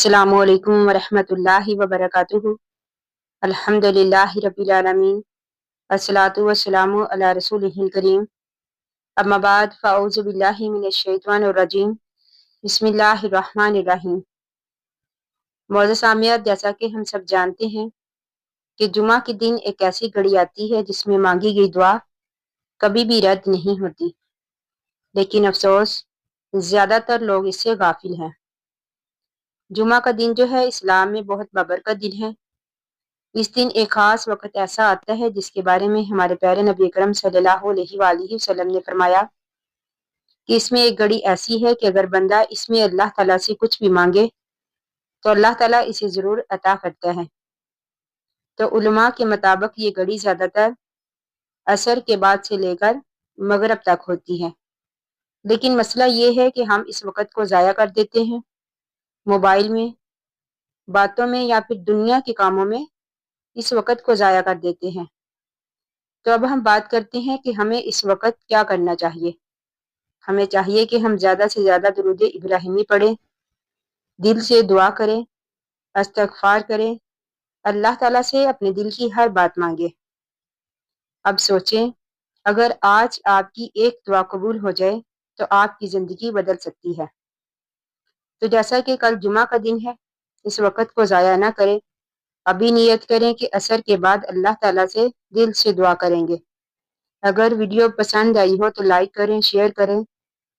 अस्सलामु अलैकुम वरहमतुल्लाहि वबरकातुहू। अल्हम्दुलिल्लाहि रब्बिल आलमीन, अस्सलातु वस्सलामु अला रसूलिहिल करीम। अम्मा बाद फ़अऊज़ु बिल्लाहि मिनश शैतानिर रजीम। बिस्मिल्लाहिर रहमानिर रहीम। मौजूद सामियात, जैसा कि हम सब जानते हैं कि जुमा के दिन एक ऐसी घड़ी आती है जिसमें मांगी गई दुआ कभी भी रद्द नहीं होती, लेकिन अफसोस ज़्यादातर लोग इससे गाफिल हैं। जुमा का दिन जो है इस्लाम में बहुत बबरकत दिन है। इस दिन एक ख़ास वक़्त ऐसा आता है जिसके बारे में हमारे प्यारे नबी अकरम सल्लल्लाहु अलैहि वसल्लम ने फरमाया कि इसमें एक घड़ी ऐसी है कि अगर बंदा इसमें अल्लाह ताला से कुछ भी मांगे तो अल्लाह ताला इसे ज़रूर अता करता है। तो उलमा के मुताबिक ये घड़ी ज़्यादातर असर के बाद से लेकर मगरिब तक होती है, लेकिन मसला ये है कि हम इस वक़्त को ज़ाया कर देते हैं, मोबाइल में, बातों में या फिर दुनिया के कामों में इस वक़्त को ज़ाया कर देते हैं। तो अब हम बात करते हैं कि हमें इस वक़्त क्या करना चाहिए। हमें चाहिए कि हम ज़्यादा से ज़्यादा दुरूद इब्राहिमी पढ़ें, दिल से दुआ करें, इस्तिग़फ़ार करें, अल्लाह ताला से अपने दिल की हर बात मांगे। अब सोचें, अगर आज आपकी एक दुआ कबूल हो जाए तो आपकी ज़िंदगी बदल सकती है। तो जैसा कि कल जुमा का दिन है, इस वक़्त को ज़ाया ना करें। अभी नियत करें कि असर के बाद अल्लाह ताला से दिल से दुआ करेंगे। अगर वीडियो पसंद आई हो तो लाइक करें, शेयर करें।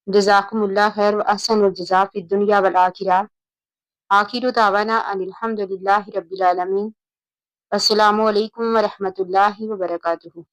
जज़ाकुमुल्लाह खैर व अहसनुल जज़ा फिद दुनिया वल आखिरह। आखिरु दावाना अनिल हम्दुलिल्लाहि रब्बिल आलमीन। अस्सलामु अलैकुम व रहमतुल्लाहि व बरकातुहू।